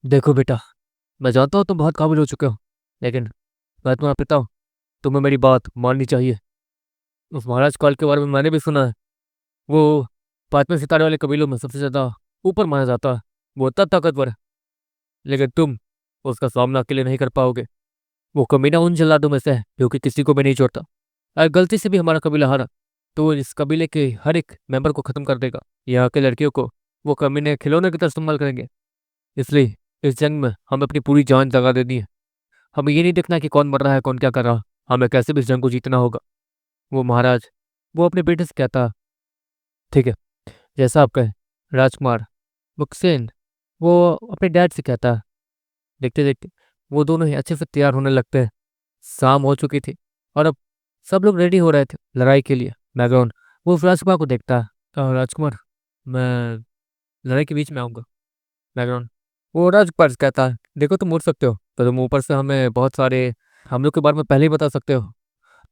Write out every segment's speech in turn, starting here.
देखो बेटा, मैं जानता हूँ तुम बहुत काबिल हो चुके हो, लेकिन मैं तुम्हारा पिता हूँ। तुम्हें मेरी बात माननी चाहिए। उस महाराज काल के बारे में मैंने भी सुना है। वो 5वें सितारे वाले कबीलों में सबसे ज्यादा ऊपर माना जाता है। वो इतना ताकतवर है, लेकिन तुम उसका सामना अकेले नहीं कर पाओगे। वो कमीना उन जल्लादों में से है जो कि किसी को भी नहीं छोड़ता। अगर गलती से भी हमारा कबीला हारा तो वो इस कबीले के हर एक मेंबर को खत्म कर देगा। यहाँ के लड़कियों को वो कमीने खिलौने की तरह इस्तेमाल करेंगे। इसलिए इस जंग में हमें अपनी पूरी जान लगा देनी है। हमें ये नहीं देखना कि कौन मर रहा है कौन क्या कर रहा है। हमें कैसे भी इस जंग को जीतना होगा। वो महाराज वो अपने बेटे से कहता, ठीक है, जैसा आप कहें राजकुमार। मुक्सेन वो अपने डैड से कहता। देखते देखते वो दोनों ही अच्छे से तैयार होने लगते हैं। शाम हो चुकी थी और अब सब लोग रेडी हो रहे थे लड़ाई के लिए। मैगन वो उस राजकुमार को देखता है। राजकुमार, मैं लड़ाई के बीच में आऊंगा। मैगन वो राजकुमार से कहता है, देखो तुम उड़ सकते हो तो तुम ऊपर से हमें बहुत सारे हम लोग के बारे में पहले ही बता सकते हो।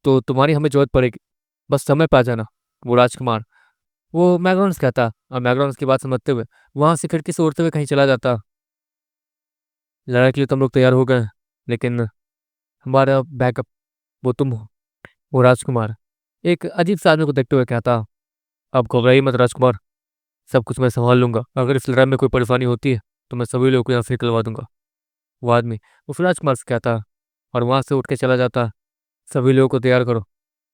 तो तुम्हारी हमें जरूरत पड़ेगी, बस समय पे आ जाना। वो राजकुमार वो मैकडॉनल्ड्स कहता और मैकडॉनल्ड्स की बात समझते हुए वहां से खिड़की से उड़ते हुए कहीं चला जाता। लड़ाई के लिए तुम लोग तैयार हो गए, लेकिन हमारा बैकअप वो तुम हो। वो राजकुमार एक अजीब सा आदमी को देखते हुए कहता, अब घबराइए मत राजकुमार, सब कुछ मैं संभाल लूंगा। अगर इस लड़ाई में कोई परेशानी होती है तो मैं सभी लोगों को यहाँ से निकलवा दूंगा। वो आदमी उस राजकुमार से कहता और वहां से उठ के चला जाता। सभी लोगों को तैयार करो।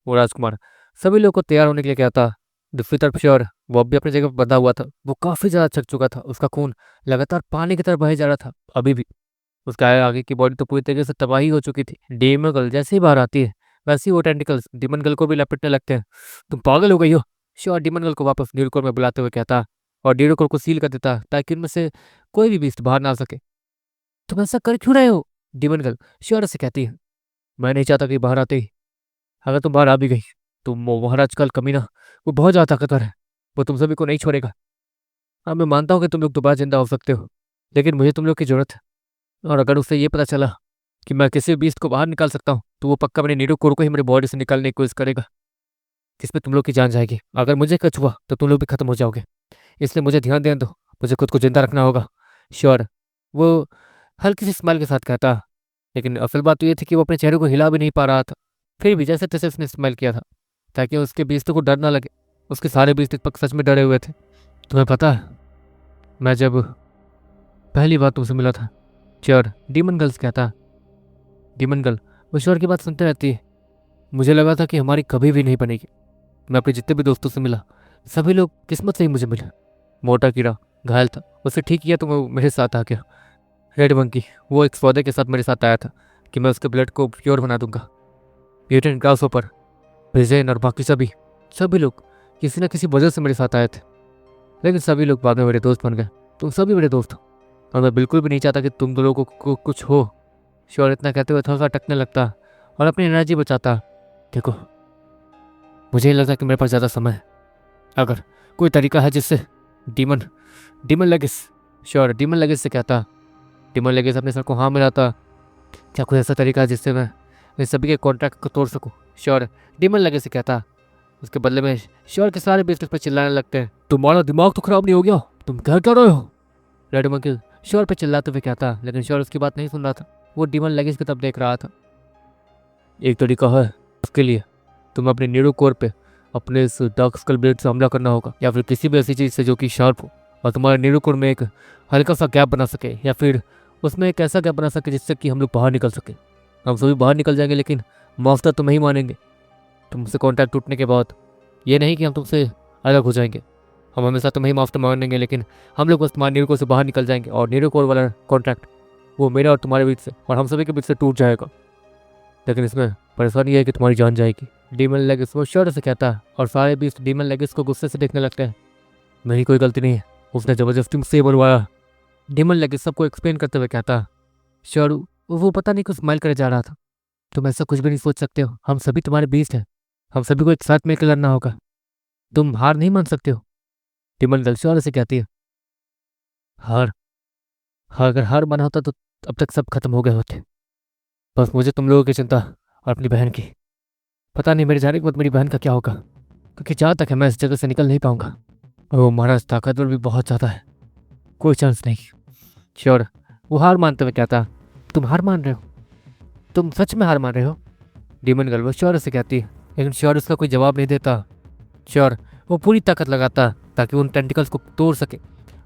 वो राजकुमार सभी लोगों को तैयार होने के लिए कहता। दूसरी तरफ श्योर वो अब भी अपनी जगह पर बंधा हुआ था। वो काफी ज्यादा थक चुका था। उसका खून लगातार पानी की तरफ बहे जा रहा था। अभी भी उसका आगे की बॉडी तो पूरी तरीके से तबाही हो चुकी थी। डीमन गर्ल जैसे ही बाहर आती है वैसे ही वो टेंटिकल्स डीमन गर्ल को भी लपेटने लगते हैं। तुम पागल हो गई हो। श्योर डीमन गर्ल को वापस न्यूरोकोर में बुलाते हुए कहता और न्यूरोकोर को सील कर देता ताकि उनमें से कोई भी बीस्ट बाहर ना आ सके। तुम ऐसा कर क्यों रहे हो? डीमन गर्ल श्योर से कहती है, मैं नहीं चाहता कि बाहर आते ही अगर तुम बाहर आ भी गई तो महाराज कल कमीना वो बहुत ज्यादा ताकतवर है। वो तुम सभी को नहीं छोड़ेगा। हाँ, मैं मानता हूँ कि तुम लोग दोबारा जिंदा हो सकते हो, लेकिन मुझे तुम लोग की जरूरत है। और अगर उसे ये पता चला कि मैं किसी भी बीस्ट को बाहर निकाल सकता हूँ तो वो पक्का मेरे नीरो कोर को ही मेरी बॉडी से निकालने की कोशिश करेगा, जिसमें तुम लोग की जान जाएगी। अगर मुझे कुछ हुआ तो तुम लोग भी खत्म हो जाओगे। इसलिए मुझे ध्यान देने दो। मुझे खुद को जिंदा रखना होगा। श्योर वो हल्की सी स्माइल के साथ कहता, लेकिन असल बात तो ये थी कि वो अपने चेहरे को हिला भी नहीं पा रहा था। फिर भी जैसे तैसे उसने स्माइल किया था ताकि उसके बीस्तों को डर ना लगे। उसके सारे बीस्त पक सच में डरे हुए थे। तुम्हें पता है, मैं जब पहली बार तुमसे मिला था, श्योर डीमन गर्ल्स कहता। डीमन गर्ल वो श्योर की बात सुनते रहती है। मुझे लगा था कि हमारी कभी भी नहीं बनेगी। मैं अपने जितने भी दोस्तों से मिला सभी लोग किस्मत से ही मुझे मिले। मोटा कीड़ा घायल था, उसे ठीक किया तो वो मेरे साथ आ गया। रेड मंकी वो एक सौदे के साथ मेरे साथ आया था कि मैं उसके ब्लड को प्योर बना दूंगा। म्यूटेंट ग्रासहोपर, प्रिजेन और बाकी सभी लोग किसी न किसी वजह से मेरे साथ आए थे, लेकिन सभी लोग बाद में मेरे दोस्त बन गए। तुम सभी मेरे दोस्त हो और मैं बिल्कुल भी नहीं चाहता कि तुम दोनों को कुछ हो। श्योर इतना कहते हुए थोड़ा टकने लगता और अपनी एनर्जी बचाता। देखो, मुझे नहीं लगता कि मेरे पास ज़्यादा समय है। अगर कोई तरीका है जिससे डीमन डीमन लेगिस श्योर डीमन लेगिस से कहता। डीमन लेगिस अपने सर को हाँ मिलाता। क्या कोई ऐसा तरीका है जिससे मैं इन सभी के कॉन्ट्रैक्ट को तोड़ सकूं? श्योर डीमन लेगिस से कहता। उसके बदले में श्योर के सारे बिजनेस पर चिल्लाने लगते हैं, तुम्हारा दिमाग तो खराब नहीं हो गया? तुम क्या कर रहे हो? रेड मंकी श्योर पे चिल्लाते हुए कहता, लेकिन श्योर उसकी बात नहीं सुन रहा था। वो डीमन लेगिस की तरफ देख रहा था। एक तरीका है, उसके लिए तुम्हें अपने नीरो कोर पे अपने इस डार्क स्कल ब्लेड से हमला करना होगा, या फिर किसी भी ऐसी चीज़ से जो कि शार्प हो और तुम्हारे नीरो कोर में एक हल्का सा गैप बना सके, या फिर उसमें एक ऐसा गैप बना सके जिससे कि हम लोग बाहर निकल सके। हम सभी बाहर निकल जाएंगे, लेकिन मास्टर तुम्हें ही मानेंगे। तुमसे कॉन्टैक्ट टूटने के बाद ये नहीं कि हम तुमसे अलग हो जाएंगे। हम हमेशा तुम्हें ही मास्टर मानेंगे, लेकिन हम लोग बस तुम्हारे नीरो कोर से बाहर निकल जाएंगे और नीरो कोर वाला कॉन्ट्रैक्ट वो मेरा और तुम्हारे बीच से और हम सभी के बीच से टूट जाएगा। लेकिन इसमें परेशानी यह है कि तुम्हारी जान जाएगी। डीमन लेगिस वो श्योर से कहता है और सारे बीस्ट डीमन लेगिस को गुस्से से देखने लगते हैं। मेरी कोई गलती नहीं है, उसने जबरदस्ती मुझसे बनवाया। डीमन लेगिस सबको एक्सप्लेन करते हुए कहता। श्योर वो पता नहीं कुछ स्माइल करे जा रहा था। तुम ऐसा कुछ भी नहीं सोच सकते हो, हम सभी तुम्हारे बीस्ट हैं। हम सभी को एक साथ मिलकर लड़ना होगा। तुम हार नहीं मान सकते हो। डीमन गर्ल श्योर से कहती है, हार हार अगर हार माना होता तो अब तक सब खत्म हो गए होते। बस मुझे तुम लोगों की चिंता और अपनी बहन की। पता नहीं मेरे जाने के बाद मेरी बहन का क्या होगा, क्योंकि जहाँ तक है मैं इस जगह से निकल नहीं पाऊंगा। और वो महाराज ताकतवर भी बहुत ज़्यादा है, कोई चांस नहीं। श्योर वो हार मानते हुए कहता, तुम हार मान रहे हो? तुम सच में हार मान रहे हो? डीमन गर्ल वो श्योर से कहती है, लेकिन श्योर उसका कोई जवाब नहीं देता। श्योर वो पूरी ताकत लगाता ताकि उन टेंटिकल्स को तोड़ सके।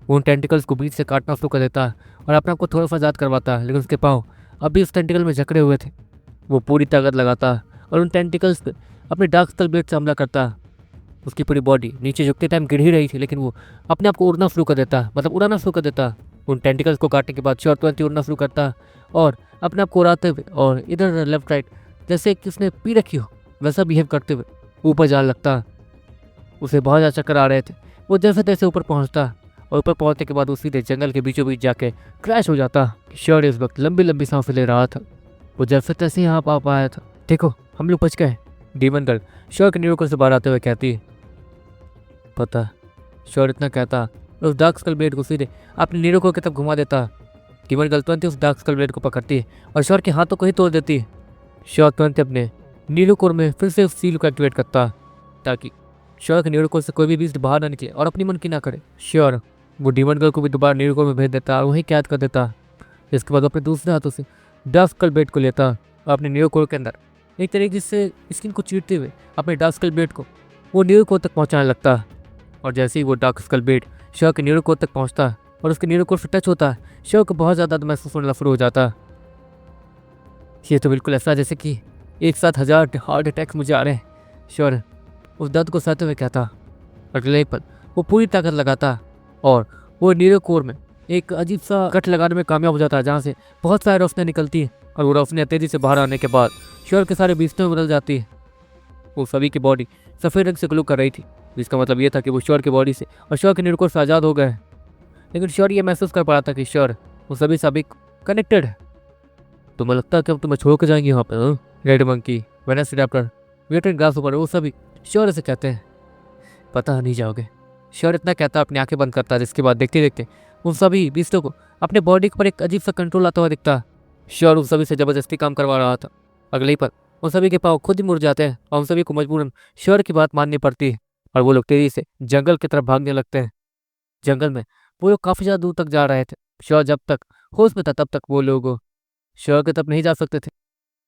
वो उन टेंटिकल्स को बीच से काटना शुरू कर देता और अपने आप को थोड़ा सा आज़ाद करवाता, लेकिन उसके पाँव अभी उस टेंटिकल में जकड़े हुए थे। वो पूरी ताकत लगाता और उन टेंटिकल्स पे अपने डार्क स्कल ब्लेड से हमला करता। उसकी पूरी बॉडी नीचे झुकते टाइम गिर ही रही थी, लेकिन वो अपने आप को उड़ना शुरू कर देता, मतलब उड़ाना शुरू कर देता। उन टेंटिकल्स को काटने के बाद श्योर तुरंत ही उड़ना शुरू करता और अपने आप को उड़ाते हुए और इधर लेफ्ट राइट जैसे कि उसने पी रखी हो वैसा बिहेव करते हुए ऊपर जाने लगता। उसे बहुत ज़्यादा चक्कर आ रहे थे। वो जैसे तैसे ऊपर पहुंचता और ऊपर पहुंचने के बाद वो सीधे जंगल के बीचों बीच जाके क्रैश हो जाता। श्योर इस वक्त लंबी लंबी सांसें ले रहा था। वो जैसे तैसे यहाँ आ पाया था। देखो हम लोग बच गए, डीमन गर्ल श्योर के नीरों से बाहर आते हुए कहती। पता श्योर इतना कहता उस डार्क स्कल ब्लेड को सीधे अपने नीरों की तरफ घुमा देता। डीमन गर्ल तुरंत उस डार्क स्कल ब्लेड को पकड़ती है और श्योर के हाथों को ही तोड़ देती है। श्योर तुरंत अपने नीरोकोर में फिर से उस सील को एक्टिवेट करता ताकि श्योर के नीरोकोर से कोई भी बीस्ट बाहर ना निकले और अपनी मन की ना करे। श्योर वो डीमन गर्ल को भी दोबारा नीरोकोर में भेज देता और वहीं कैद कर देता। इसके बाद अपने दूसरे हाथों से डार्क स्कल ब्लेड को लेता और अपने नीरोकोर के अंदर एक तरीके से स्किन को चीरते हुए अपने डार्क स्कल ब्लेड को वो नीरोकोर तक पहुँचाने लगता। और जैसे ही वो डार्क स्कल ब्लेड श्योर के नीरोकोर तक पहुँचता और उसके नीरोकोर से टच होता, श्योर को बहुत ज़्यादा महसूस होना शुरू हो जाता। ये तो बिल्कुल ऐसा जैसे कि एक साथ 1000 हार्ट अटैक्स मुझे आ रहे हैं, श्योर उस दर्द को सहते हुए कहता। अगले पल वो पूरी ताकत लगाता और वो नीरोकोर में एक अजीब सा कट लगाने में कामयाब हो जाता है, जहाँ से बहुत सारी रोशनी निकलती है और वो रोशनी तेजी से बाहर आने के बाद श्योर के सारे बीस्तों में बदल जाती है। वो सभी की बॉडी सफ़ेद रंग से ग्लो कर रही थी, जिसका मतलब ये था कि वो श्योर की बॉडी से और श्योर के नीरोकोर से आज़ाद हो गए। लेकिन श्योर ये महसूस कर पा रहा था कि श्योर वो सभी कनेक्टेड है। तुम्हें लगता है कि अब तुम्हें छोड़ कर जाएंगे वहाँ पर? Red monkey, velociraptor, mutant grasshopper वो सभी श्योर से कहते हैं। पता नहीं जाओगे, श्योर इतना कहता अपनी आंखें बंद करता, जिसके बाद देखते देखते उन सभी बीस्टों को अपने बॉडी पर एक अजीब सा कंट्रोल आता हुआ दिखता। श्योर उन सभी से ज़बरदस्ती काम करवा रहा था। अगले ही पर उन सभी के पाँव खुद ही मुड़ जाते हैं और उन सभी को मजबूरन श्योर की बात माननी पड़ती है और वो लोग तेजी से जंगल की तरफ भागने लगते हैं। जंगल में वो लोग काफ़ी ज़्यादा दूर तक जा रहे थे। श्योर जब तक होश में था तब तक वो लोग श्योर की तरफ नहीं जा सकते थे।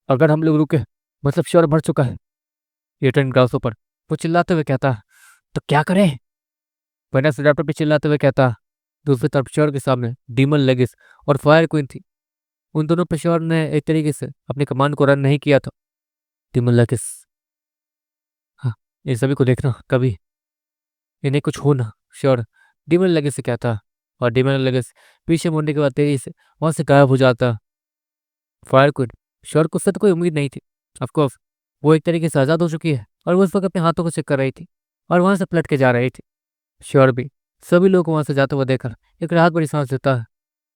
अगर हम लोग रुके मतलब श्योर मर चुका है, म्यूटेंट ग्रासहोपर वो चिल्लाते हुए कहता। तो क्या करें? वेलोसिरैप्टर पे चिल्लाते हुए कहता। दूसरी तरफ श्योर के सामने डीमन लेगिस और फायर क्वीन थी। उन दोनों पे श्योर ने एक तरीके से अपनी कमान को रन नहीं किया था। डीमन लेगिस, हाँ इन सभी को देखना, कभी इन्हें कुछ हो ना, श्योर डीमन लेगिस से कहता। और डीमन लेगिस पीछे मुड़ने के बाद तेजी से वहाँ से गायब हो जाता। फायर क्वीन श्योर को उससे तो कोई उम्मीद नहीं थी। ऑफकोर्स वो एक तरीके से आज़ाद हो चुकी है और वो उस वक्त अपने हाथों को चेक कर रही थी और वहाँ से पलट के जा रही थी। श्योर भी सभी लोग वहाँ से जाते हुए देखकर एक राहत भरी सांस लेता है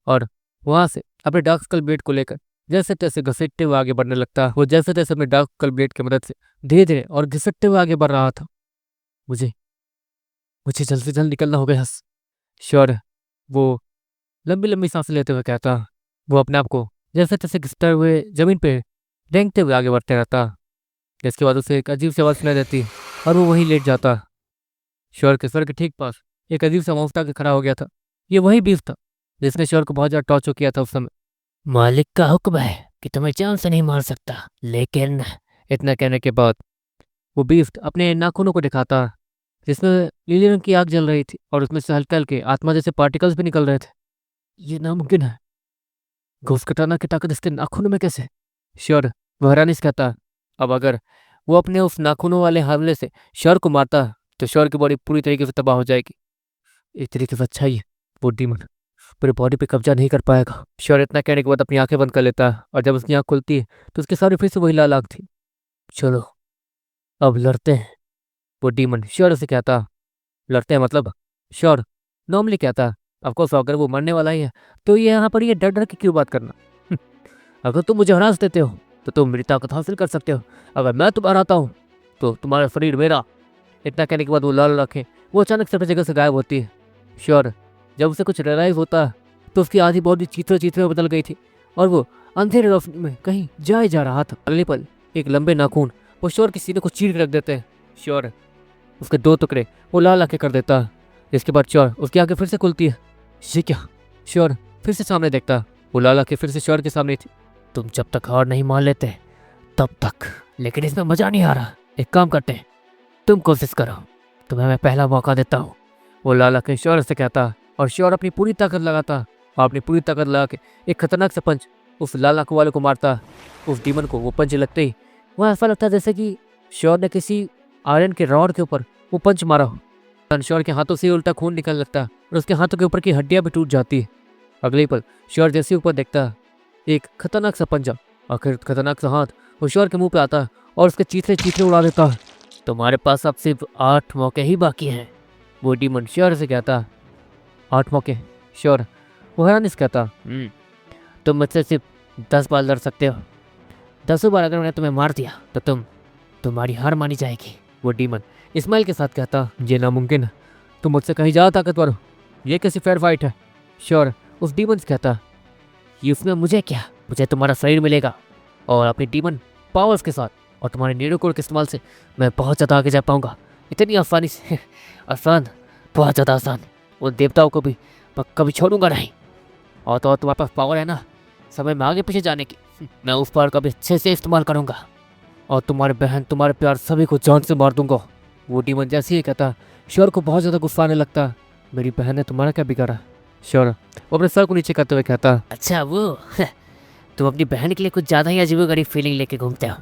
और वहाँ से अपने डार्क स्कल ब्लेड को लेकर जैसे तैसे घसीटते हुए आगे बढ़ने लगता है। वो जैसे तैसे अपने डार्क स्कल ब्लेड की मदद से धीरे धीरे और घिसटते हुए आगे बढ़ रहा था। मुझे जल्द से जल्द निकलना हो गया। श्योर वो लंबी लंबी सांसें लेते हुए कहता। वो अपने आप को जैसे तैसे घिसते हुए जमीन पे रेंगते हुए आगे बढ़ते रहता। जिसके बाद उसे एक अजीब सी आवाज़ सुनाई देती और वो वहीं लेट जाता। श्योर के सर के ठीक पास एक अजीब सा मौसम के खड़ा हो गया था। ये वही बीफ था जिसने श्योर को बहुत ज़्यादा टॉर्चर किया था उस समय। मालिक का हुक्म है कि तुम्हें जान से नहीं मार सकता, लेकिन इतना कहने के बाद वो बीफ अपने नाखूनों को दिखाता, जिसमें नीले रंग की आग जल रही थी और उसमें से हल्के हल्के आत्मा जैसे पार्टिकल्स भी निकल रहे थे। ये नामुमकिन है, घोस्ट कटाना की ताकत इसके नाखूनों में कैसे? श्योर वो हैरानी से कहता। अब अगर वो अपने उस नाखूनों वाले हमले से श्योर को मारता तो श्योर की बॉडी पूरी तरीके से तबाह हो जाएगी। एक तरीके से अच्छा ही है वो डीमन पूरी बॉडी पे कब्जा नहीं कर पाएगा। श्योर इतना कहने के बाद अपनी आंखें बंद कर लेता है और जब उसकी आंख खुलती है तो उसके सारे फिर से वही लाल आग थी। चलो अब लड़ते हैं, वो डीमन श्योर से कहता। लड़ते हैं मतलब? श्योर नॉर्मली कहता। ऑफकोर्स अगर वो मरने वाला ही है तो ये यहाँ पर ये डर डर के क्यों बात करना? अगर तुम मुझे हरा देते हो तो तुम मेरी ताकत हासिल कर सकते हो, अगर मैं तुम्हें हराता हूँ तो तुम्हारा शरीर मेरा। इतना कहने के बाद वो लाल आंखें वो अचानक से अपनी जगह से गायब होती है। श्योर जब उसे कुछ रियलाइज होता तो उसकी आधी बॉडी चीथड़े चीथड़े बदल गई थी और वो अंधेरे रोशनी में कहीं जा रहा था। अगले पल एक लंबे नाखून वो श्योर के सीने को चीर के रख देते हैं। श्योर उसके 2 टुकड़े वो लाल आंखें कर देता। इसके बाद श्योर उसकी आंखें फिर से खुलती है। ये क्या? श्योर फिर से सामने देखता वो लाला के फिर से शौर्य के सामने थी। तुम जब तक हार नहीं मान लेते तब तक, लेकिन इसमें मजा नहीं आ रहा। एक काम करते हैं, तुम कोशिश करो, तुम्हें मैं पहला मौका देता हूँ। वो लाला के शौर्य से कहता और शौर्य अपनी पूरी ताकत लगाता और अपनी पूरी ताकत लगा के एक खतरनाक सा पंच उस लाला को वाले को मारता। उस डीमन को वो पंच लगते ही वह ऐसा लगता जैसे कि शौर्य ने किसी आयरन के रॉड के ऊपर वो पंच मारा हो। शौर्य के हाथों से उल्टा खून निकलने लगता और उसके हाथों के ऊपर की हड्डियां भी टूट जाती है। अगले पल शौर्य जैसे ऊपर देखता एक खतरनाक सा पंजा आखिर खतरनाक सा हाथ वो शौर्य के मुंह पे आता और उसके चीथड़े चीथड़े उड़ा देता। तुम्हारे पास अब सिर्फ 8 मौके ही बाकी हैं, वो डीमन शौर्य से कहता। 8 मौके? शौर्य वो हैरानी से कहता। तुम मुझसे सिर्फ 10 बार लड़ सकते हो। 10 बार अगर मैंने तुम्हें मार दिया तो तुम्हारी हार मानी जाएगी, वो डीमन इस्माइल के साथ कहता। ये नामुमकिन है, तुम मुझसे कहीं ज़्यादा ताकतवर हो, ये कैसी फेयर फाइट है? शौर्य उस डीमन से कहता। ये उसमें मुझे क्या, मुझे तुम्हारा शरीर मिलेगा और अपनी डीमन पावर्स के साथ और तुम्हारे नीडोकोड के इस्तेमाल से मैं बहुत ज़्यादा आगे जा पाऊंगा। इतनी आसानी से आसान, बहुत ज़्यादा आसान। उन देवताओं को भी मैं कभी छोड़ूंगा नहीं। और तो और तुम्हारे पास पावर है ना समय में आगे पीछे जाने की, मैं उस पावर का भी अच्छे से इस्तेमाल करूंगा और तुम्हारे बहन तुम्हारे प्यार सभी को जान से मार दूंगा। वो डीमन जैसे ही कहता शौर्य को बहुत ज़्यादा गुस्सा आने लगता। मेरी बहन ने तुम्हारा क्या बिगाड़ा? शौर्य वो अपने सर को नीचे करते हुए कहता। अच्छा वो तुम अपनी बहन के लिए कुछ ज़्यादा ही अजीबोगरीब फीलिंग लेके घूमते हो,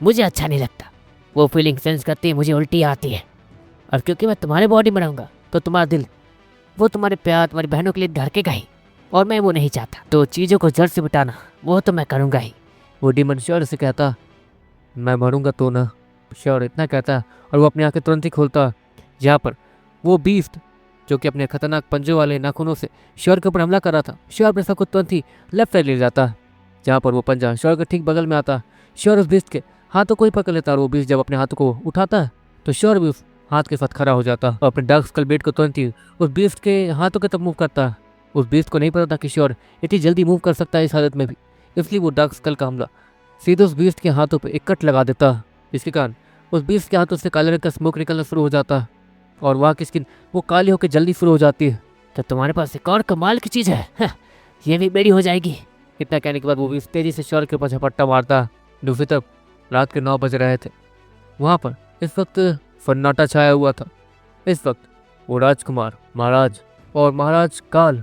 मुझे अच्छा नहीं लगता। वो फीलिंग सेंस करती है मुझे उल्टी आती है, और क्योंकि मैं तुम्हारे बॉडी में रहूँगा तो तुम्हारा दिल वो तुम्हारे प्यार तुम्हारी बहनों के लिए धड़केगा ही, और मैं वो नहीं चाहता। तो चीज़ों को जड़ से मिटाना वो तो मैं करूँगा ही, वो डीमन शौर्य से कहता। मैं मरूंगा तो ना, शौर्य इतना कहता और वो अपनी आंखें तुरंत ही खोलता। जहाँ पर वो बीस्ट जो कि अपने खतरनाक पंजों वाले नाखूनों से शौर्य के ऊपर हमला कर रहा था, शौर्य अपने सबको तुरंत ही लेफ्ट साइड ले जाता। जहाँ पर वो पंजा शौर्य के ठीक बगल में आता, शौर्य उस बीस्ट के हाथों को ही पकड़ लेता और वो बीस्ट जब अपने हाथों को उठाता तो शौर्य भी उस हाथ के साथ खड़ा हो जाता और अपने डार्क स्कल ब्लेड को तुरंत ही उस बीस्ट के हाथों के तब मूव करता। उस बीस्ट को नहीं पता था कि शौर्य इतनी जल्दी मूव कर सकता है इस हालत में भी, इसलिए वो डार्क स्कल का हमला सीधे उस बीस्ट के हाथों पर एक कट लगा देता, जिसके कारण उस बीस्ट के हाथों से काले रंग का स्मोक निकलना शुरू हो जाता और वहाँ की स्किन वो काली होकर जल्दी शुरू हो जाती है। तो तुम्हारे पास एक और कमाल की चीज़ है, ये भी मेरी हो जाएगी। इतना कहने के बाद वो भी तेजी से शौर्य के ऊपर झपट्टा मारता। दूसरी तरफ रात के 9 बज रहे थे। वहाँ पर इस वक्त सन्नाटा छाया हुआ था। इस वक्त वो राजकुमार, महाराज और महाराज काल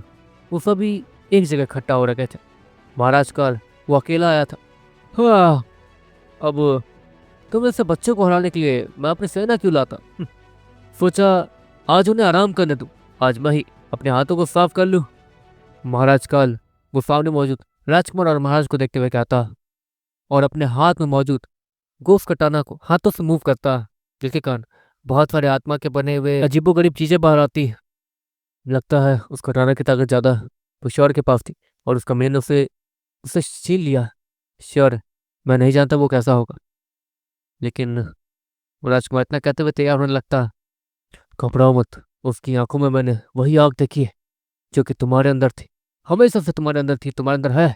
वो सभी एक जगह इकट्ठा हो रखे थे। महाराज काल वो अकेला आया था। हाँ, अब तुम जैसे बच्चों को हराने के लिए मैं अपनी सेना क्यों लाता? सोचा आज उन्हें आराम करने दूं, आज मैं ही अपने हाथों को साफ कर लूं। महाराज काल वो सामने मौजूद राजकुमार और महाराज को देखते हुए कहता और अपने हाथ में मौजूद गोश्त कटाना को हाथों से मूव करता, जिसके कारण बहुत सारे आत्मा के बने हुए अजीबोगरीब चीजें बाहर आती। लगता है उस कटाना की ताकत ज्यादा तो शौर्य के पास थी और उसका मैंने उसे छीन लिया। शौर्य मैं नहीं जानता वो कैसा होगा, लेकिन वो राजकुमार इतना कहते हुए तैयार होने लगता। घबराओ मत, उसकी आंखों में मैंने वही आग देखी है जो कि तुम्हारे अंदर थी, हमेशा से तुम्हारे अंदर थी, तुम्हारे अंदर है,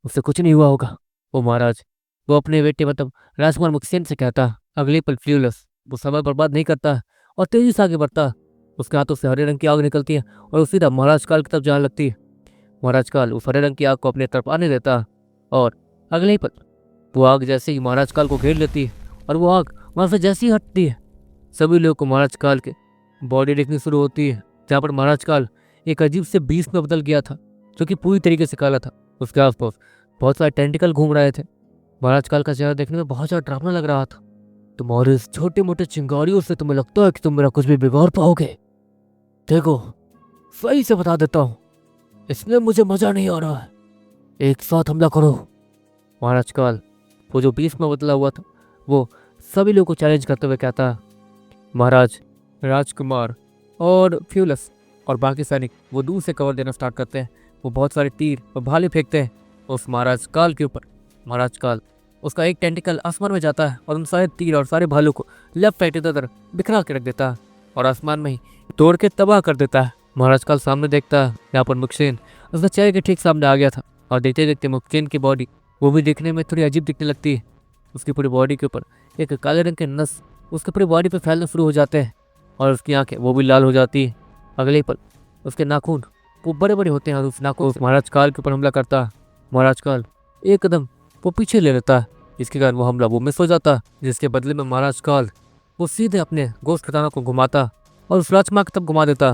उससे कुछ नहीं हुआ होगा। वो महाराज वो अपने बेटे मतलब राजकुमार मुक्सेन से कहता। अगले पल फ्यूलस वो समय बर्बाद नहीं करता और तेजी से आगे बढ़ता। उसके हाथों से हरे रंग की आग निकलती है और उसी तरह महाराज काल की तरफ जाने लगती है। महाराज काल उस हरे रंग की आग को अपने तरफ आने देता और अगले ही पल वो आग जैसे ही महाराज काल को घेर लेती है और वो आग वहाँ से जैसे ही हटती है सभी लोगों को महाराज काल के बॉडी देखनी शुरू होती है, जहाँ पर महाराज काल एक अजीब से बीस्ट में बदल गया था जो कि पूरी तरीके से काला था। उसके आसपास बहुत सारे टेंटिकल घूम रहे थे। महाराज काल का चेहरा देखने में बहुत ज़्यादा ड्रामा लग रहा था। तुम्हारे इस छोटे मोटे चिंगारियों से तुम्हें लगता है कि तुम मेरा कुछ भी बिगाड़ पाओगे? देखो सही से बता देता हूँ, इसमें मुझे मजा नहीं आ रहा है, एक साथ हमला करो। महाराज काल वो जो बीस्ट में बदला हुआ था वो सभी लोगों को चैलेंज करते हुए कहता। महाराज, राजकुमार और फ्यूलस और बाकी सैनिक वो दूर से कवर देना स्टार्ट करते हैं। वो बहुत सारे तीर और भाले फेंकते हैं उस महाराज काल के ऊपर। महाराज काल उसका एक टेंटिकल आसमान में जाता है और उन सारे तीर और सारे भालों को लेफ्ट राइट इधर उधर बिखरा के रख देता है और आसमान में ही तोड़ के तबाह कर देता है। महाराज काल सामने देखता है, यहाँ पर मुक्सेन उसका चेहरे के ठीक सामने आ गया था और देखते देखते मुक्सेन की बॉडी वो भी देखने में थोड़ी अजीब दिखने लगती है। उसकी पूरी बॉडी के ऊपर एक काले रंग के नस उसके पूरी बॉडी पे फैलना शुरू हो जाते हैं और उसकी आंखें वो भी लाल हो जाती है। अगले पल उसके नाखून वो बड़े बड़े होते हैं और उस नाखून उस महाराज काल के ऊपर हमला करता है। महाराज काल एक कदम वो पीछे ले लेता है, इसके कारण वो हमला वो मिस हो जाता, जिसके बदले में महाराज काल वो सीधे अपने गोश्त कटाना को घुमाता और उस राजकुमार की तरफ घुमा देता।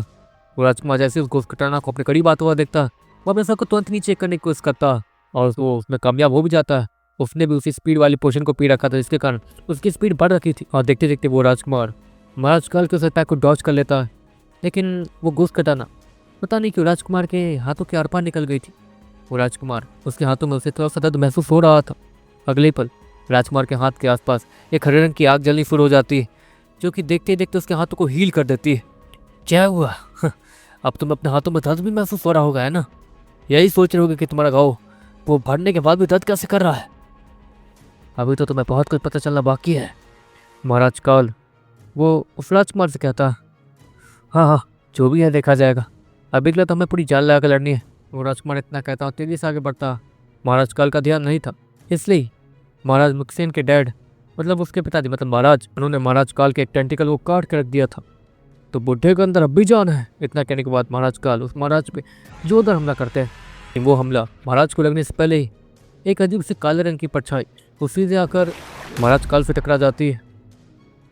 वो राजकुमार जैसे उस गोश्त कटाना को अपने करीब आता हुआ देखता, वो अपने सर को तुरंत नीचे करने की कोशिश करता और वो उसमें कामयाब हो भी जाता है। उसने भी उसी स्पीड वाली पोर्शन को पी रखा था, जिसके कारण उसकी स्पीड बढ़ रखी थी और देखते देखते वो राजकुमार महाराज काल के उस अटैक को डॉज कर लेता है। लेकिन वो गोश्त कटाना पता नहीं क्यों राजकुमार के हाथों के आर पार निकल गई थी। वो राजकुमार उसके हाथों में उसे थोड़ा सा दर्द महसूस हो रहा था। अगले पल राजकुमार के हाथ के आसपास एक हरे रंग की आग जलनी शुरू हो जाती है, जो कि देखते ही देखते उसके हाथों को हील कर देती है। क्या हुआ? अब तुम अपने हाथों में दर्द भी महसूस हो रहा होगा, है ना? यही सोच रहे होगे कि तुम्हारा घाव वो भरने के बाद भी दर्द कैसे कर रहा है। अभी तो तुम्हें बहुत कुछ पता चलना बाकी है। महाराज काल वो उस राजकुमार से कहता, हाँ हाँ जो भी है देखा जाएगा, अभी के लिए तो हमें पूरी जान लगा कर लड़नी है। वो राजकुमार इतना कहता और तेजी से आगे बढ़ता। महाराज काल का ध्यान नहीं था, इसलिए महाराज मुक्सेन के डैड मतलब उसके पिताजी मतलब महाराज, उन्होंने महाराज काल के एक टेंटिकल को काट के रख दिया था। तो बुढ़े के अंदर अब भी जान है। इतना कहने के बाद महाराज काल उस महाराज पे जोरदार हमला करते हैं। वो हमला महाराज को लगने से पहले ही एक अजीब से काले रंग की परछाई वो सीधे आकर महाराज काल से टकरा जाती है।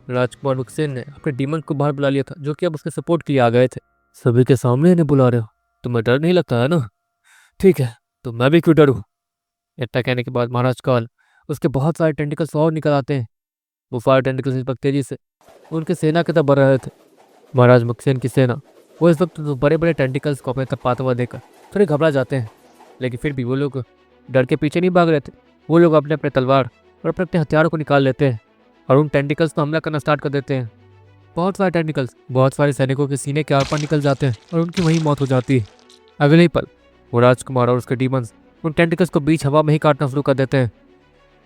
राजकुमार मुक्सेन ने अपने डीमन को बाहर बुला लिया था, जो कि अब उसके सपोर्ट के लिए आ गए थे। सभी के सामने इन्हें बुला रहे हो, तुम्हें डर नहीं लगता है ना? ठीक है, तो मैं भी क्यों डरूं? इतना कहने के बाद महाराज काल उसके बहुत सारे टेंटिकल्स और निकल आते हैं। वो सारे टेंटिकल्स इस वक्त तेजी से उनके सेना की तरफ बढ़ रहे थे। महाराज मुक्सेन की सेना वो इस वक्त तो बड़े बड़े टेंटिकल्स को अपने तरफ पाते हुआ देखकर थोड़े घबरा जाते हैं, लेकिन फिर भी वो लोग डर के पीछे नहीं भाग रहे थे। वो लोग अपने अपने तलवार और अपने अपने हथियारों को निकाल लेते हैं और उन टेंटिकल्स पर हमला करना स्टार्ट कर देते हैं। बहुत सारे टेंटिकल्स बहुत सारे सैनिकों के सीने के आर पार निकल जाते हैं और उनकी वहीं मौत हो जाती है। अगले ही पल वो राजकुमार और उसके डीमंस उन टेंटिकल्स को बीच हवा में ही काटना शुरू कर देते हैं।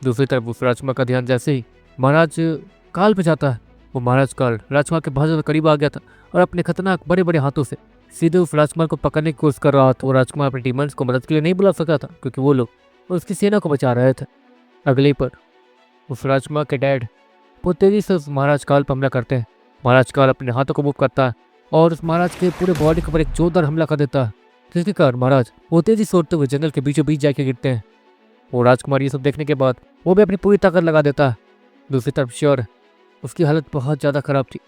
दूसरी तरफ उस राजकुमार का ध्यान जैसे ही महाराज काल पे जाता है, वो महाराज काल राजकुमार के बहुत ज़्यादा करीब आ गया था और अपने खतरनाक बड़े बड़े हाथों से सीधे उस राजकुमार को पकड़ने की कोशिश कर रहा था। वो राजकुमार अपने डीमंस को मदद के लिए नहीं बुला सका था, क्योंकि वो लोग उसकी सेना को बचा रहे थे। अगले पर उस राजकुमार के डैड वो तेजी से उस महाराज काल पर हमला करते हैं। महाराज काल अपने हाथों को मूव करता है और उस महाराज के पूरे बॉडी के ऊपर एक जोरदार हमला कर देता है, जिसके कारण महाराज वो तेजी से उड़ते हुए जंगल के बीचों बीच जाके गिरते हैं। वो राजकुमार ये सब देखने के बाद वो भी अपनी पूरी ताकत लगा देता है। दूसरी तरफ श्योर उसकी हालत बहुत ज़्यादा खराब थी।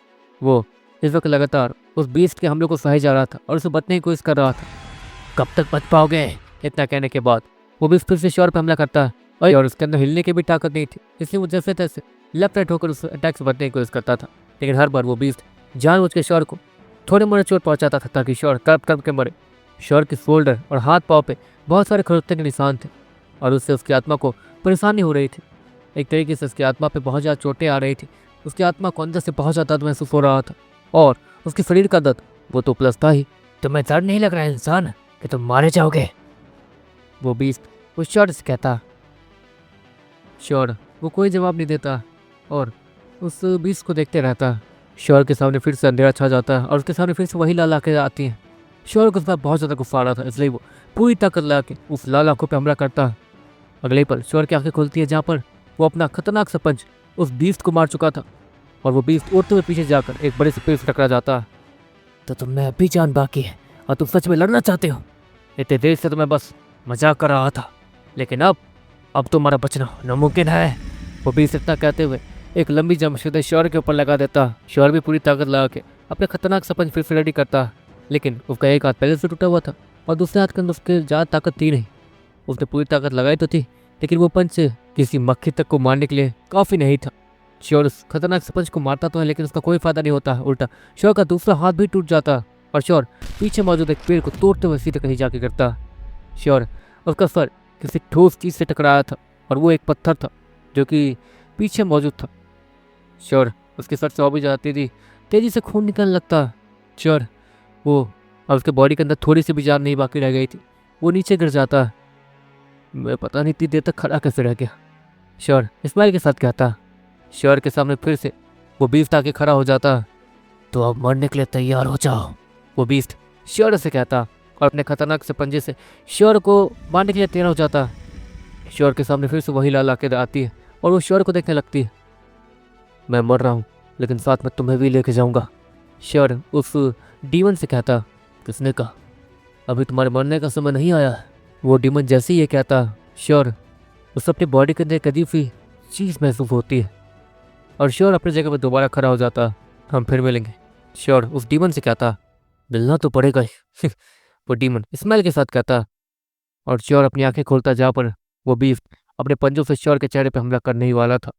वो इस वक्त लगातार उस बीस्ट के हमलों को सहे जा रहा था और उसे बचने की कोशिश कर रहा था। कब तक बच पाओगे? इतना कहने के बाद वो बीस्ट फिर से श्योर पर हमला करता है और उसके अंदर हिलने की भी ताकत नहीं थी, इसलिए वो जैसे तैसे लेफ्ट राइट होकर उस अटैक से बचने की कोशिश करता था। लेकिन हर बार वो बीस्ट जानबूझ के श्योर को थोड़े मोड़े चोट पहुंचाता था ताकि श्योर कर्ब कर्ब के मरे। श्योर के शोल्डर और हाथ पाँव पे बहुत सारे खरोंचने के निशान थे और उससे उसकी आत्मा को परेशानी हो रही थी। एक तरीके से उसकी आत्मा पे बहुत ज़्यादा चोटें आ रही थी। उसकी आत्मा को अंदर से बहुत ज़्यादा दर्द महसूस हो रहा था और उसके शरीर का दर्द वो तो प्लस था ही। तुम्हें डर नहीं लग रहा है इंसान कि तुम मारे जाओगे? वो बीस्ट उस श्योर से कहता। श्योर वो कोई जवाब नहीं देता और उस बीस्ट को देखते रहता। श्योर के सामने फिर से अंधेरा छा जाता है और उसके सामने फिर से वही लाल आंखें आती हैं। श्योर को उस बार बहुत ज़्यादा गुस्सा आ रहा था, इसलिए वो पूरी ताकत लगा के उस लाल आंखों पर हमला करता है। अगले पल श्योर की आंखें खुलती है, जहाँ पर वो अपना खतरनाक सा पंच उस बीस्ट को मार चुका था और वो बीस्ट उड़ते हुए पीछे जाकर एक बड़े से पेड़ से टकरा जाता है। तो तुम्हें अभी जान बाकी है और तुम सच में लड़ना चाहते हो? इतने देर से तो मैं बस मजाक कर रहा था, लेकिन अब तुम्हारा बचना नामुमकिन है। वो बीस्ट इतना कहते हुए एक लंबी जंप सीधे श्योर के ऊपर लगा देता। श्योर भी पूरी ताकत लगा के अपने खतरनाक सा पंच फिर से रेडी करता, लेकिन उसका एक हाथ पहले से टूटा हुआ था और दूसरे हाथ के अंदर उसके ज़्यादा ताकत थी नहीं। उसने पूरी ताकत लगाई तो थी, लेकिन वो पंच किसी मक्खी तक को मारने के लिए काफ़ी नहीं था। श्योर उस खतरनाक से पंच को मारता तो है, लेकिन उसका कोई फायदा नहीं होता। उल्टा श्योर का दूसरा हाथ भी टूट जाता और श्योर पीछे मौजूद एक पेड़ को तोड़ते हुए सीधे कहीं जाके गिरता। श्योर उसका सर किसी ठोस चीज़ से टकराया था और वो एक पत्थर था जो कि पीछे मौजूद था। श्योर उसके सर से और भी जाती थी, तेज़ी से खून निकलने लगता। श्योर वो और उसके बॉडी के अंदर थोड़ी सी भी जान नहीं बाकी रह गई थी। वो नीचे गिर जाता। मैं पता नहीं इतनी देर तक खड़ा कैसे रह गया, श्योर इस्माइल के साथ कहता। श्योर के सामने फिर से वो बीस्ट आके खड़ा हो जाता। तो अब मरने के लिए तैयार हो जाओ, वो बीस्ट श्योर से कहता और अपने खतरनाक से पंजे से श्योर को मारने के लिए तैयार हो जाता। श्योर के सामने फिर से वही लाल आके आती है और वो श्योर को देखने लगती है। मैं मर रहा हूँ, लेकिन साथ में तुम्हें भी लेके जाऊँगा, श्योर उस डीमन से कहता। किसने कहा? अभी तुम्हारे मरने का समय नहीं आया। वो डीमन जैसे ही ये कहता, श्योर उसे अपनी बॉडी के अंदर एक अजीब सी चीज़ महसूस होती है और श्योर अपनी जगह पर दोबारा खड़ा हो जाता। हम फिर मिलेंगे। श्योर उस डीमन से कहता, मिलना तो पड़ेगा ही। वो डीमन स्माइल के साथ कहता और श्योर अपनी आंखें खोलता जहाँ पर वो बीफ अपने पंजों से श्योर के चेहरे पर हमला करने ही वाला था।